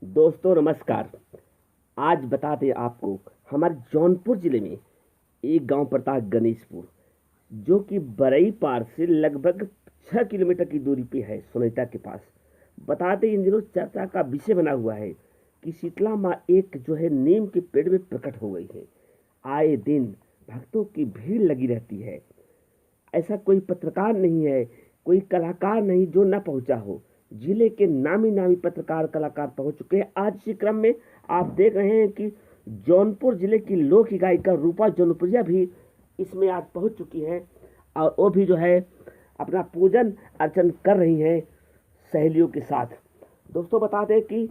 दोस्तों नमस्कार। आज बताते हैं आपको हमारे जौनपुर जिले में एक गांव पड़ता है गणेशपुर, जो कि बरई पार से लगभग 6 किलोमीटर की दूरी पे है, सोनैता के पास। बताते इन दिनों चर्चा का विषय बना हुआ है कि शीतला माँ एक जो है नीम के पेड़ में प्रकट हो गई है। आए दिन भक्तों की भीड़ लगी रहती है। ऐसा कोई पत्रकार नहीं है, कोई कलाकार नहीं जो न पहुंचा हो। जिले के नामी नामी पत्रकार कलाकार पहुंच चुके हैं। आज इसी क्रम में आप देख रहे हैं कि जौनपुर जिले की लोक गायिका रूपा जौनपुरिया भी इसमें आज पहुंच चुकी है, और वो भी जो है अपना पूजन अर्चन कर रही हैं सहेलियों के साथ। दोस्तों बता दें कि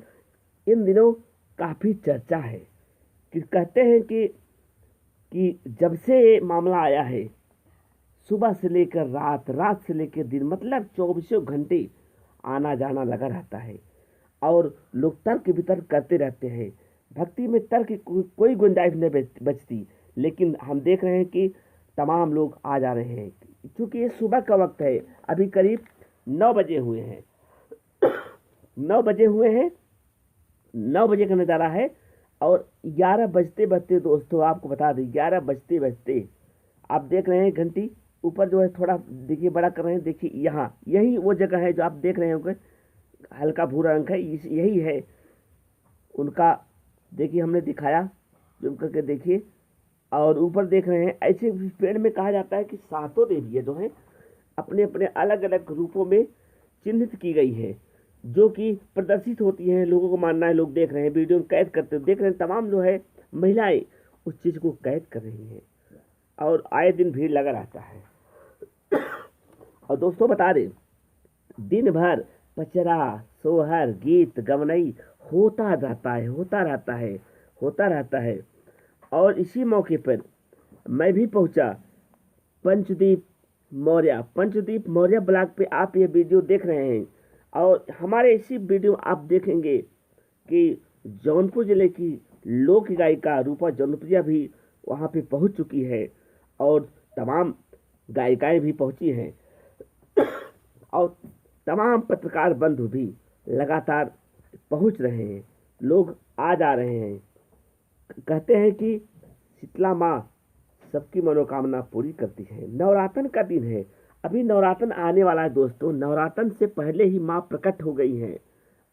इन दिनों काफ़ी चर्चा है कि कहते हैं कि जब से ये मामला आया है, सुबह से लेकर रात, रात से लेकर दिन, मतलब 24 घंटे आना जाना लगा रहता है। और लोग तर्क वितर्क करते रहते हैं। भक्ति में तर्क की कोई गुंजाइश नहीं बचती। लेकिन हम देख रहे हैं कि तमाम लोग आ जा रहे हैं, क्योंकि ये सुबह का वक्त है। अभी करीब 9 बजे हुए हैं। 9 बजे हुए हैं, 9 बजे का नज़ारा है। और 11 बजते बजते दोस्तों आपको बता दें, 11 बजते बजते आप देख रहे हैं घंटी ऊपर जो है थोड़ा देखिए बड़ा कर रहे हैं। देखिए यहाँ यही वो जगह है जो आप देख रहे होंगे, हल्का भूरा रंग है, यही है उनका। देखिए हमने दिखाया, जूम करके देखिए। और ऊपर देख रहे हैं, ऐसे पेड़ में कहा जाता है कि सातों देवियाँ जो हैं अपने अपने अलग अलग रूपों में चिन्हित की गई है, जो कि प्रदर्शित होती हैं। लोगों को मानना है, लोग देख रहे हैं, वीडियो में कैद करते देख रहे हैं, तमाम जो है महिलाएं उस चीज़ को कैद कर रही हैं। और आए दिन भीड़ लगा रहता है। और दोस्तों बता दें, दिन भर पचरा, सोहर, गीत, गवनई होता रहता है, होता रहता है, होता रहता है। और इसी मौके पर मैं भी पहुंचा पंचदीप मौर्य ब्लॉग पे। आप ये वीडियो देख रहे हैं, और हमारे इसी वीडियो आप देखेंगे कि जौनपुर जिले की लोक गायिका रूपा जौनपुरिया भी वहाँ पे पहुंच चुकी है, और तमाम गायिकाएं भी पहुंची हैं। और तमाम पत्रकार बंधु भी लगातार पहुंच रहे हैं, लोग आ जा रहे हैं। कहते हैं कि शीतला माँ सबकी मनोकामना पूरी करती है। नवरात्र का दिन है, अभी नवरात्र आने वाला है दोस्तों। नवरात्र से पहले ही माँ प्रकट हो गई हैं।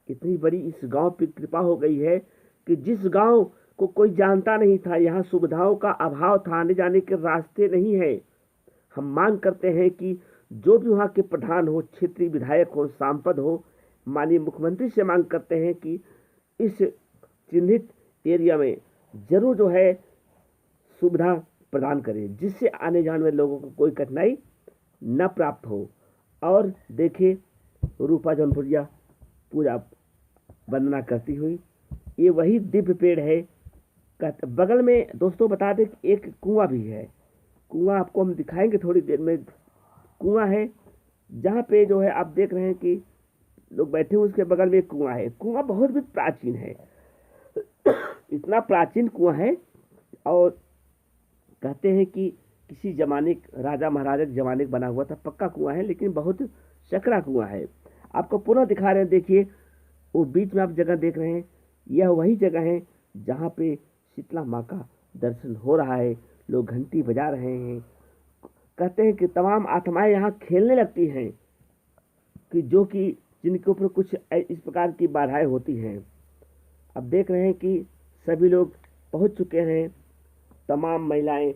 इतनी बड़ी इस गांव पे कृपा हो गई है कि जिस गांव को कोई जानता नहीं था, यहाँ सुविधाओं का अभाव था, आने जाने के रास्ते नहीं है। हम मांग करते हैं कि जो भी वहाँ के प्रधान हो, क्षेत्रीय विधायक हो, सांसद हो, माननीय मुख्यमंत्री से मांग करते हैं कि इस चिन्हित एरिया में जरूर जो है सुविधा प्रदान करें, जिससे आने जाने वाले लोगों को कोई कठिनाई न प्राप्त हो। और देखिए रूपा जौनपुरिया पूजा वंदना करती हुई, ये वही दिव्य पेड़ है। बगल में दोस्तों बता दें कि एक कुआं भी है। कुआं आपको हम दिखाएंगे थोड़ी देर में। कुआं है जहाँ पे जो है आप देख रहे हैं कि लोग बैठे हुए, उसके बगल में एक कुआं है। कुआं बहुत भी प्राचीन है, इतना प्राचीन कुआं है। और कहते हैं कि किसी जमाने राजा महाराजा के जमाने का बना हुआ था। पक्का कुआं है, लेकिन बहुत सकरा कुआं है। आपको पुनः दिखा रहे हैं, देखिए वो बीच में आप जगह देख रहे हैं, यह वही जगह है जहाँ पे शीतला माँ का दर्शन हो रहा है। लोग घंटी बजा रहे हैं। कहते हैं कि तमाम आत्माएं यहाँ खेलने लगती हैं, कि जो कि जिनके ऊपर कुछ इस प्रकार की बाधाएं होती हैं। अब देख रहे हैं कि सभी लोग पहुंच चुके हैं, तमाम महिलाएं।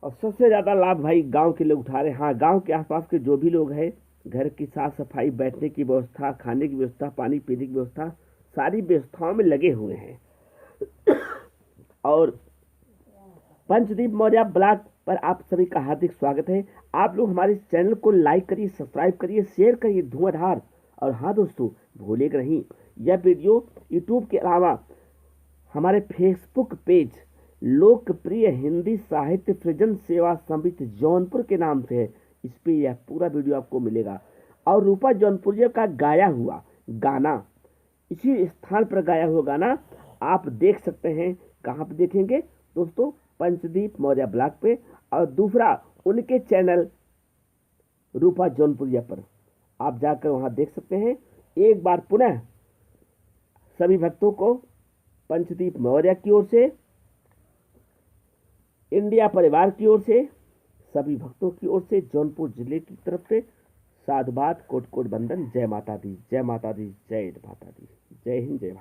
और सबसे ज़्यादा लाभ भाई गांव के लोग उठा रहे हैं। हाँ, गांव के आसपास के जो भी लोग हैं, घर की साफ सफाई, बैठने की व्यवस्था, खाने की व्यवस्था, पानी पीने की व्यवस्था, सारी व्यवस्थाओं में लगे हुए हैं। और पंचदीप मौर्य ब्लॉग पर आप सभी का हार्दिक स्वागत है। आप लोग हमारे चैनल को लाइक करिए, सब्सक्राइब करिए, शेयर करिए धुआंधार। और हाँ दोस्तों, भूलेगा नहीं, यह वीडियो यूट्यूब के अलावा हमारे फेसबुक पेज लोकप्रिय हिंदी साहित्य सृजन सेवा समिति जौनपुर के नाम से है। इस पे यह पूरा वीडियो आपको मिलेगा। और रूपा जौनपुरिया का गाया हुआ गाना, इसी स्थान पर गाया हुआ गाना आप देख सकते हैं। कहाँ पे देखेंगे दोस्तों? पंचदीप मौर्य ब्लॉग पे। और दूसरा उनके चैनल रूपा जौनपुरिया पर आप जाकर वहाँ देख सकते हैं। एक बार पुनः सभी भक्तों को पंचदीप मौर्य की ओर से, इंडिया परिवार की ओर से, सभी भक्तों की ओर से, जौनपुर जिले की तरफ से साधुवाद, कोट कोट बंदन। जय माता दी, जय माता दी, जय माता दी, जय हिंद, जय भारत।